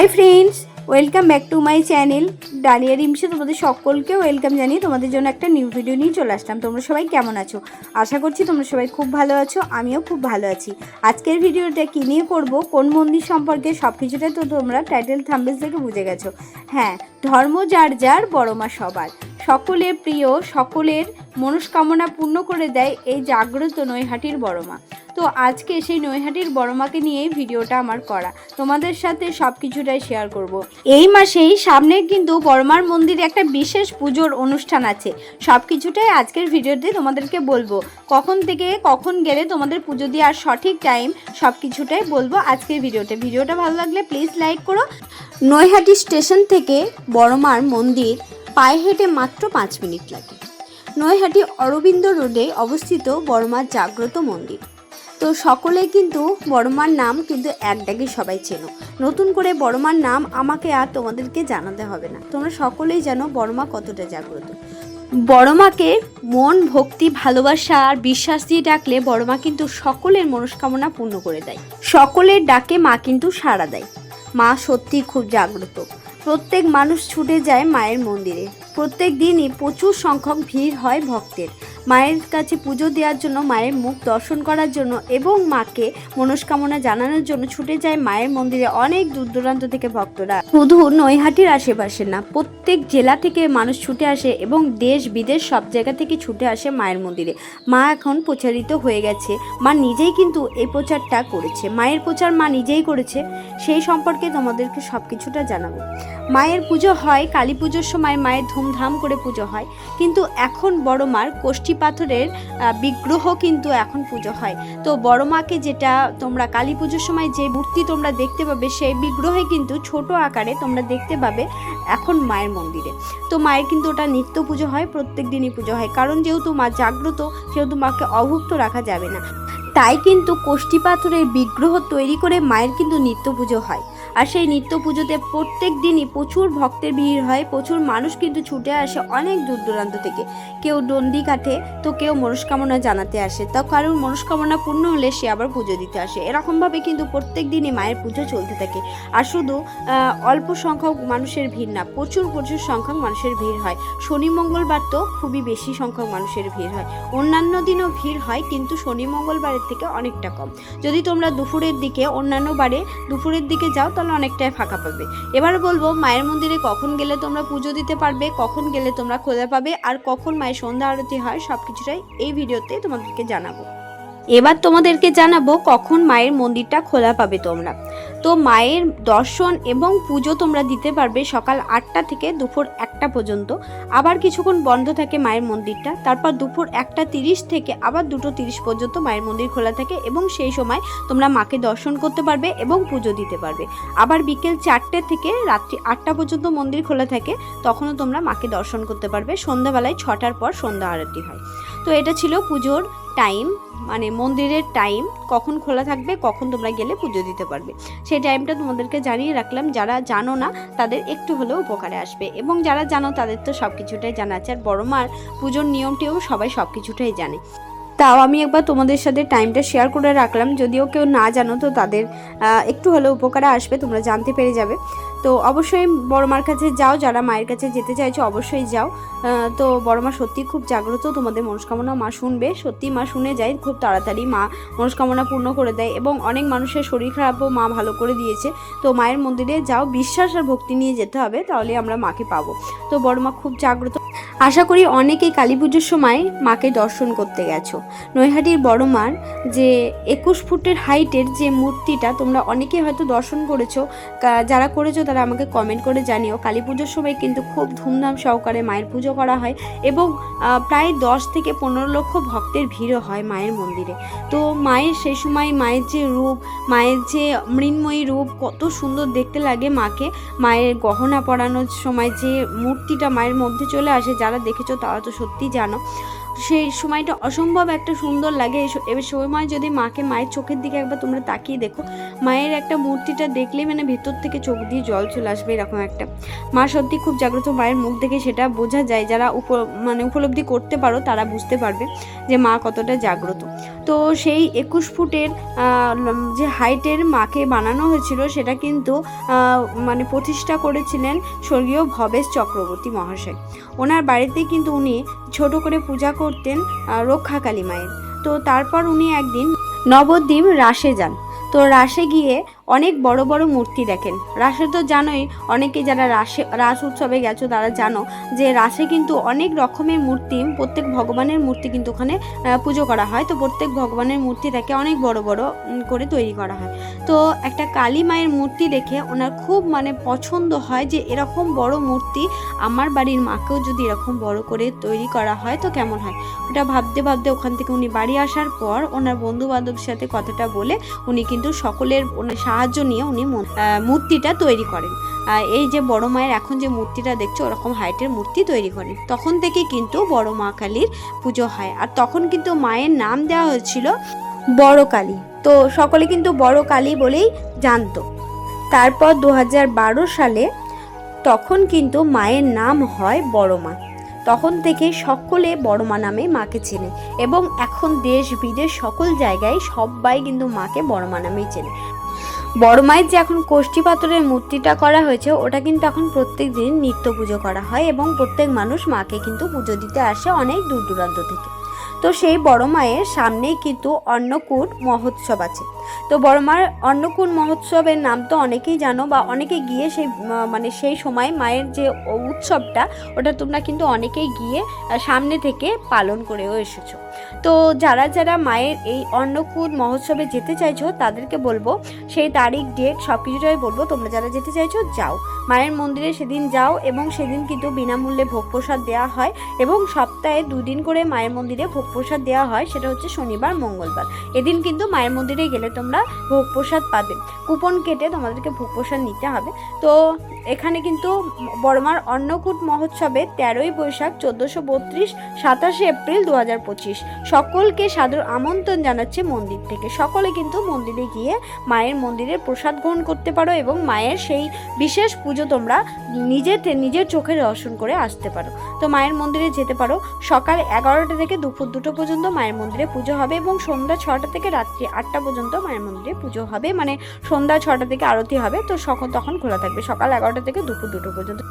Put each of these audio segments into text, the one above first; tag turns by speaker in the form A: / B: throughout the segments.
A: High friends, welcome back to my channel Dalia Rimse. তোমাদের সকলকে welcome জানিয়ে তোমাদের জন্য একটা নিউ ভিডিও নিয়ে চলে আসলাম। তোমরা সবাই কেমন আছো? আশা করছি তোমরা সবাই খুব ভালো আছো, আমিও খুব ভালো আছি। আজকের ভিডিওটা কী নিয়ে করব, কোন মন্দির সম্পর্কে, সব কিছুটাই তো তোমরা টাইটেল থাম্বনেল থেকে বুঝে গেছো। হ্যাঁ, ধর্ম যার যার, বড় মা সবার, সকলের প্রিয়, সকলের মনস্কামনা পূর্ণ করে দেয় এই জাগ্রত নৈহাটির বড় মা। তো আজকে সেই নৈহাটির বড় মাকে নিয়েই ভিডিওটা আমার করা, তোমাদের সাথে সব কিছুটাই শেয়ার করব। এই মাসেই সামনে কিন্তু বড় মার মন্দিরে একটা বিশেষ পুজোর অনুষ্ঠান আছে, সব কিছুটাই আজকের ভিডিওতে তোমাদেরকে বলবো। কখন থেকে কখন গেলে তোমাদের পুজো দেওয়ার সঠিক টাইম, সব কিছুটাই বলবো আজকের ভিডিওতে। ভিডিওটা ভালো লাগলে প্লিজ লাইক করো। নৈহাটি স্টেশন থেকে বড় মার মন্দির পায়ে হেঁটে মাত্র 5 মিনিট লাগে। নৈহাটি অরবিন্দ রোডে অবস্থিত বড় মার জাগ্রত মন্দির। তো সকলে কিন্তু বড় মার নাম কিন্তু এক ডাকে সবাই চেনো। নতুন করে বড় মার নাম আমাকে আর তোমাদেরকে জানাতে হবে না, তোমরা সকলেই জানো বড় মা কতটা জাগ্রত। বড় মাকে মন, ভক্তি, ভালোবাসা আর বিশ্বাস দিয়ে ডাকলে বড় মা কিন্তু সকলের মনস্কামনা পূর্ণ করে দেয়। সকলের ডাকে মা কিন্তু সাড়া দেয়। মা সত্যি খুব জাগ্রত। প্রত্যেক মানুষ ছুটে যায় মায়ের মন্দিরে। প্রত্যেক দিনই প্রচুর সংখ্যক ভিড় হয় ভক্তের। মায়ের কাছে পুজো দেওয়ার জন্য, মায়ের মুখ দর্শন করার জন্য এবং মাকে মনস্কামনা জানানোর জন্য ছুটে যায় মায়ের মন্দিরে অনেক দূর দূরান্ত থেকে ভক্তরা। শুধু নৈহাটির আশেপাশে না, প্রত্যেক জেলা থেকে মানুষ ছুটে আসে এবং দেশ বিদেশ সব জায়গা থেকে ছুটে আসে মায়ের মন্দিরে। মা এখন প্রচারিত হয়ে গেছে, মা নিজেই কিন্তু এই প্রচারটা করেছে। মায়ের প্রচার মা নিজেই করেছে, সেই সম্পর্কে তোমাদেরকে সব কিছুটা জানাবো। মায়ের পুজো হয় কালী পুজোর সময়, মায়ের ধুমধাম করে পুজো হয়, কিন্তু এখন বড় মার কোষ্ঠী পাথরের বিগ্রহ কিন্তু এখন পুজো হয়। তো বড় মাকে যেটা তোমরা কালী পুজোর সময় যে মূর্তি তোমরা দেখতে পাবে, সেই বিগ্রহে কিন্তু ছোট আকারে তোমরা দেখতে পাবে এখন মায়ের মন্দিরে। তো মায়ের কিন্তু ওটা নিত্য পুজো হয়, প্রত্যেক দিনই পুজো হয়, কারণ যেহেতু মা জাগ্রত সেহেতু মাকে অভুক্ত রাখা যাবে না। তাই কিন্তু কোষ্ঠী পাথরের বিগ্রহ তৈরি করে মায়ের কিন্তু নিত্য পুজো হয়। আর সেই নিত্য পুজোতে প্রত্যেক দিনই প্রচুর ভক্তের ভিড় হয়, প্রচুর মানুষ কিন্তু ছুটে আসে অনেক দূর দূরান্ত থেকে। কেউ ডন্ডি কাটে, তো কেউ মনস্কামনা জানাতে আসে, তা কারণ মনস্কামনা পূর্ণ হলে সে আবার পুজো দিতে আসে। এরকমভাবে কিন্তু প্রত্যেক দিনই মায়ের পুজো চলতে থাকে। আর শুধু অল্প সংখ্যক মানুষের ভিড় না, প্রচুর সংখ্যক মানুষের ভিড় হয়। শনি মঙ্গলবার তো খুবই বেশি সংখ্যক মানুষের ভিড় হয়। অন্যান্য দিনও ভিড় হয়, কিন্তু শনি মঙ্গলবারের থেকে অনেকটা কম। যদি তোমরা দুপুরের দিকে, অন্যান্য বারে দুপুরের দিকে যাও তাহলে অনেকটাই ফাঁকা পাবে। এবার বলবো মায়ের মন্দিরে কখন গেলে তোমরা পুজো দিতে পারবে, কখন গেলে তোমরা খোলা পাবে, আর কখন মায়ের সন্ধ্যা আরতি হয়, সব কিছুটাই এই ভিডিওতে তোমাদেরকে জানাবো। এবার তোমাদেরকে জানাবো কখন মায়ের মন্দিরটা খোলা পাবে তোমরা। তো মায়ের দর্শন এবং পুজো তোমরা দিতে পারবে সকাল 8টা থেকে দুপুর 1টা পর্যন্ত। আবার কিছুক্ষণ বন্ধ থাকে মায়ের মন্দিরটা, তারপর দুপুর 1টা 30 থেকে আবার 2টো 30 পর্যন্ত মায়ের মন্দির খোলা থাকে এবং সেই সময় তোমরা মাকে দর্শন করতে পারবে এবং পুজো দিতে পারবে। আবার বিকেল 4টে থেকে রাত্রি 8টা পর্যন্ত মন্দির খোলা থাকে, তখনও তোমরা মাকে দর্শন করতে পারবে। সন্ধ্যাবেলায় 6টার পর সন্ধ্যা আরতি হয়। তো এটা ছিল পুজোর টাইম, মানে মন্দিরের টাইম, কখন খোলা থাকবে, কখন তোমরা গেলে পুজো দিতে পারবে, সেই টাইমটা তোমাদেরকে জানিয়ে রাখলাম। যারা জানো না তাদের একটু হলেও উপকারে আসবে, এবং যারা জানো তাদের তো সব কিছুটাই জানা আছে। আর বড় মার পুজোর নিয়মটিও সবাই সব কিছুটাই জানে। তাও আমি একবার তোমাদের সাথে টাইমটা শেয়ার করে রাখলাম, যদিও কেউ না জানো তো তাদের একটু হলেও উপকারে আসবে, তোমরা জানতে পেরে যাবে। তো অবশ্যই বড় মার কাছে যাও, যারা মায়ের কাছে যেতে চাইছো অবশ্যই যাও। তো বড় মা সত্যি খুব জাগ্রত, তোমাদের মনস্কামনা মা শুনবে, সত্যি মা শুনে যায় খুব তাড়াতাড়ি, মা মনস্কামনা পূর্ণ করে দেয়, এবং অনেক মানুষের শরীর খারাপও মা ভালো করে দিয়েছে। তো মায়ের মন্দিরে যাও, বিশ্বাস আর ভক্তি নিয়ে যেতে হবে, তাহলে আমরা মাকে পাবো। তো বড় মা খুব জাগ্রত। আশা করি অনেকেই কালী পুজোর সময় মাকে দর্শন করতে গেছো। নৈহাটির বড় মার যে 21 ফুটের হাইটের যে মূর্তিটা তোমরা অনেকেই হয়তো দর্শন করেছো, যারা করেছো তারা আমাকে কমেন্ট করে জানিও। কালী পুজোর সময় কিন্তু খুব ধুমধাম সহকারে মায়ের পুজো করা হয়, এবং প্রায় 10 থেকে 15 লক্ষ ভক্তের ভিড়ও হয় মায়ের মন্দিরে। তো মায়ের সেই সময় মায়ের যে রূপ, মায়ের যে মৃন্ময়ী রূপ, কত সুন্দর দেখতে লাগে মাকে। মায়ের গহনা পরানোর সময় যে মূর্তিটা মায়ের মধ্যে চলে আসে, যারা দেখেছো তারা তো সত্যি জানো। সেই সময়টা অসম্ভব একটা সুন্দর লাগে। এবার সময় যদি মায়ের চোখের দিকে একবার তোমরা তাকিয়ে দেখো, মায়ের একটা মূর্তিটা দেখলেই মানে ভেতর থেকে চোখ দিয়ে জল চলে আসবে, এরকম একটা। মা সত্যি খুব জাগ্রত, মায়ের মুখ দেখে সেটা বোঝা যায়। যারা উপলব্ধি করতে পারো তারা বুঝতে পারবে যে মা কতটা জাগ্রত। তো সেই 21 ফুটের যে হাইটের মাকে বানানো হয়েছিল সেটা কিন্তু প্রতিষ্ঠা করেছিলেন স্বর্গীয় ভবেশ চক্রবর্তী মহাশয়। ওনার বাড়িতে কিন্তু উনি ছোট করে পূজা করতেন রক্ষাকালী মায়ের। তো তারপর উনি একদিন নবদ্বীপ রাসে যান। তো রাসে গিয়ে অনেক বড় বড় মূর্তি দেখেন। রাসে তো জানোই, অনেকে যারা রাস উৎসবে গেছো তারা জানো যে রাসে কিন্তু অনেক রকমের মূর্তি, প্রত্যেক ভগবানের মূর্তি কিন্তু ওখানে পুজো করা হয়। তো প্রত্যেক ভগবানের মূর্তিটাকে অনেক বড় বড় করে তৈরি করা হয়। তো একটা কালী মায়ের মূর্তি দেখে ওনার খুব পছন্দ হয় যে এরকম বড় মূর্তি আমার বাড়ির মাকেও যদি এরকম বড় করে তৈরি করা হয় তো কেমন হয়। ওটা ভাবতে ভাবতে ওখান থেকে উনি বাড়ি আসার পর ওনার বন্ধু বান্ধবের সাথে কথাটা বলে উনি কিন্তু সকলের সাহায্য নিয়ে উনি মূর্তিটা তৈরি করেন। এই যে বড় মায়ের এখন যে মূর্তিটা দেখছো ওরকম হাইটের মূর্তি তৈরি করেন। তখন থেকে কিন্তু বড় মা কালীর পুজো হয়। আর তখন কিন্তু মায়ের নাম দেওয়া হয়েছিল বড় কালী। তো সকলে কিন্তু বড় কালী বলেই জানতো। তারপর 2012 সালে তখন কিন্তু মায়ের নাম হয় বড় মা। তখন থেকে সকলে বড় মা নামে মাকে চেনে এবং এখন দেশ বিদেশ সকল জায়গায় সবাই কিন্তু মাকে বড় মা নামেই চেনে। বড় মায়ের যে এখন কোষ্ঠী পাথরের মূর্তিটা করা হয়েছে ওটা কিন্তু এখন প্রত্যেক দিন নিত্য পুজো করা হয় এবং প্রত্যেক মানুষ মাকে কিন্তু পুজো দিতে আসে অনেক দূর দূরান্ত থেকে। তো সেই বড় মায়ের সামনেই কিন্তু অন্নকূট মহোৎসব আছে। তো বড় মার অন্নকূট মহোৎসবের নাম তো অনেকেই জানো বা অনেকে গিয়ে সেই সময় মায়ের যে উৎসবটা ওটা তোমরা কিন্তু অনেকেই গিয়ে সামনে থেকে পালন করেও এসেছো। তো যারা যারা মায়ের এই অন্নকূট মহোৎসবে যেতে চাইছো তাদেরকে বলবো সেই তারিখ ডেট সব কিছুটাই বলবো। তোমরা যারা যেতে চাইছো যাও, মায়ের মন্দিরে সেদিন যাও এবং সেদিন কিন্তু বিনামূল্যে ভোগ প্রসাদ দেওয়া হয় এবং সপ্তাহে 2 দিন করে মায়ের মন্দিরে ভোগ প্রসাদ দেওয়া হয়। সেটা হচ্ছে শনিবার মঙ্গলবার। এদিন কিন্তু মায়ের মন্দিরে গেলে তোমরা ভোগ প্রসাদ পাবে। কুপন কেটে তোমাদেরকে ভোগ প্রসাদ নিতে হবে। তো এখানে কিন্তু বড়মার অন্নকূট মহোৎসবে 13ই বৈশাখ 1432, 27 এপ্রিল 2025 সকলকে সাদর আমন্ত্রণ জানাচ্ছে মন্দির থেকে। সকলে কিন্তু মন্দিরে গিয়ে মায়ের মন্দিরের প্রসাদ গ্রহণ করতে পারো এবং মায়ের সেই বিশেষ পুজো তোমরা নিজের চোখে দর্শন করে আসতে পারো। তো মায়ের মন্দিরে যেতে পারো। সকাল 11টা থেকে দুপুর 2টো পর্যন্ত মায়ের মন্দিরে পুজো হবে এবং সন্ধ্যা 6টা থেকে রাত্রি 8টা পর্যন্ত মায়ের মন্দিরে পুজো হবে। সন্ধ্যা 6টা থেকে আরতি হবে। তো তখন খোলা থাকবে সকাল 11টা থেকে দুপুর 2টো পর্যন্ত।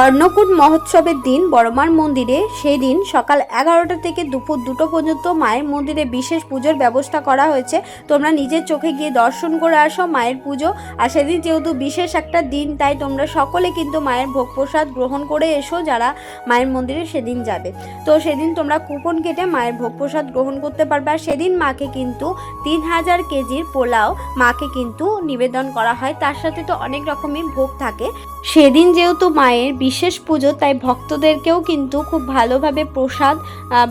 A: অন্নকূট মহোৎসবের দিন বড়মার মন্দিরে সেই দিন সকাল 11টা থেকে দুপুর 2টো পর্যন্ত মায়ের মন্দিরে বিশেষ পুজোর ব্যবস্থা করা হয়েছে। তোমরা নিজের চোখে গিয়ে দর্শন করে আসো মায়ের পুজো। আর সেদিন যেহেতু বিশেষ একটা দিন তাই তোমরা সকলে কিন্তু মায়ের ভোগ প্রসাদ গ্রহণ করে এসো যারা মায়ের মন্দিরে সেদিন যাবে। তো সেদিন তোমরা কুপন কেটে মায়ের ভোগ প্রসাদ গ্রহণ করতে পারবে। আর সেদিন মাকে কিন্তু 3000 কেজির পোলাও মাকে কিন্তু নিবেদন করা হয়। তার সাথে তো অনেক রকমের ভোগ থাকে। সেদিন যেহেতু মায়ের বিশেষ পুজো তাই ভক্তদেরকেও কিন্তু খুব ভালোভাবে প্রসাদ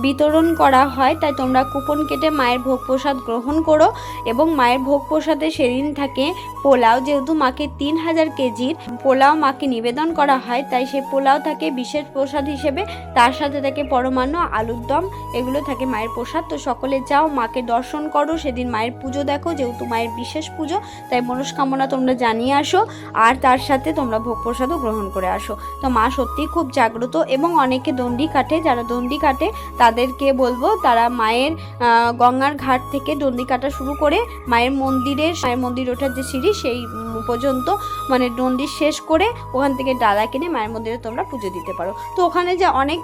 A: বিতরণ করা হয়। তাই তোমরা কুপন কেটে মায়ের ভোগ প্রসাদ গ্রহণ করো এবং মায়ের ভোগ প্রসাদে সেদিন থাকে পোলাও। যেহেতু মাকে 3000 কেজির পোলাও মাকে নিবেদন করা হয় তাই সেই পোলাও থাকে বিশেষ প্রসাদ হিসেবে। তার সাথে থাকে পরমান্ন, আলুর দম, এগুলো থাকে মায়ের প্রসাদ। তো সকলে যাও মাকে দর্শন করো, সেদিন মায়ের পুজো দেখো। যেহেতু মায়ের বিশেষ পুজো তাই মনস্কামনা তোমরা জানিয়ে আসো আর তার সাথে তোমরা ভোগ প্রসাদও গ্রহণ করে আসো। তো মা সত্যিই খুব জাগ্রত এবং অনেকে দণ্ডি কাটে। যারা দণ্ডি কাটে তাদেরকে বলবো তারা মায়ের গঙ্গার ঘাট থেকে দণ্ডি কাটা শুরু করে মায়ের মন্দির ওঠার যে সিঁড়ি সেই পর্যন্ত দণ্ডি শেষ করে ওখান থেকে ডালা কিনে মায়ের মন্দিরে তোমরা পুজো দিতে পারো। তো ওখানে যে অনেক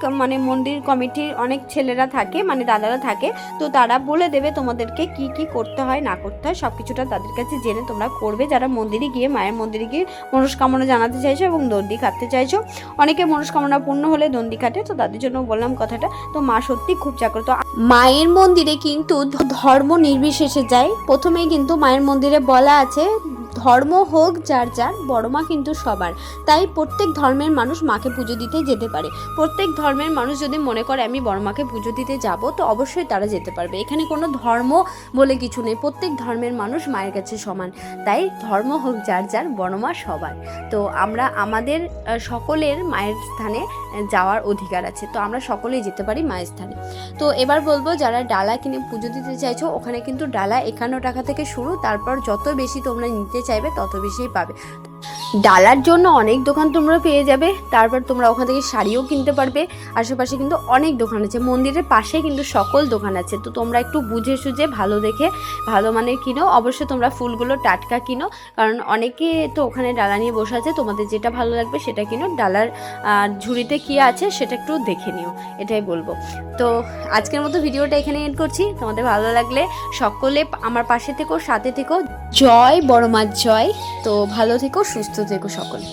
A: মন্দির কমিটির অনেক ছেলেরা থাকে, দাদারা থাকে, তো তারা বলে দেবে তোমাদেরকে কি কি করতে হয় না করতে হয়, সব কিছুটা তাদের কাছে জেনে তোমরা করবে। যারা মন্দিরে গিয়ে মায়ের মন্দিরে গিয়ে মনস্কামনা জানাতে চাইছো এবং দণ্ডি কাটতে চাইছো, অনেকে মনস্কামনা পূর্ণ হলে দণ্ডি কাটে, তো তাদের জন্য বললাম কথাটা। তো মা সত্যি খুব জাগ্রত। মায়ের মন্দিরে কিন্তু ধর্ম নির্বিশেষে যায়। প্রথমেই কিন্তু মায়ের মন্দিরে বলা আছে
B: ধর্ম হোক যার যার, বড় মা কিন্তু সবার। তাই প্রত্যেক ধর্মের মানুষ মাকে পুজো দিতে যেতে পারে। প্রত্যেক ধর্মের মানুষ যদি মনে করে আমি বড় মাকে পুজো দিতে যাব, তো অবশ্যই তারা যেতে পারবে। এখানে কোনো ধর্ম বলে কিছু নেই, প্রত্যেক ধর্মের মানুষ মায়ের কাছে সমান। তাই ধর্ম হোক যার যার, বড় মা সবার। তো আমরা আমাদের সকলের মায়ের স্থানে যাওয়ার অধিকার আছে, তো আমরা সকলেই যেতে পারি মায়ের স্থানে। তো এবার বলবো, যারা ডালা কিনে পুজো দিতে চাইছো, ওখানে কিন্তু ডালা 51 টাকা থেকে শুরু, তারপর যত বেশি তোমরা নিতে চাইবে তত বেশিই পাবে। ডালার জন্য অনেক দোকান তোমরা পেয়ে যাবে, তারপর তোমরা ওখান থেকে শাড়িও কিনতে পারবে। আশেপাশে কিন্তু অনেক দোকান আছে, মন্দিরের পাশে কিন্তু সকল দোকান আছে। তো তোমরা একটু বুঝে সুঝে ভালো দেখে ভালো মানের কিনো। অবশ্যই তোমরা ফুলগুলো টাটকা কিনো, কারণ অনেকে তো ওখানে ডালা নিয়ে বসে আছে। তোমাদের যেটা ভালো লাগবে সেটা কিনো। ডালার ঝুড়িতে কী আছে সেটা একটু দেখে নিও, এটাই বলবো। তো আজকের মতো ভিডিওটা এখানে এন্ড করছি। তোমাদের ভালো লাগলে সকলে আমার পাশে থেকো, সাথে থেকো। জয় বড় মার জয়। তো ভালো থেকো, সুস্থ থেকো সকলে।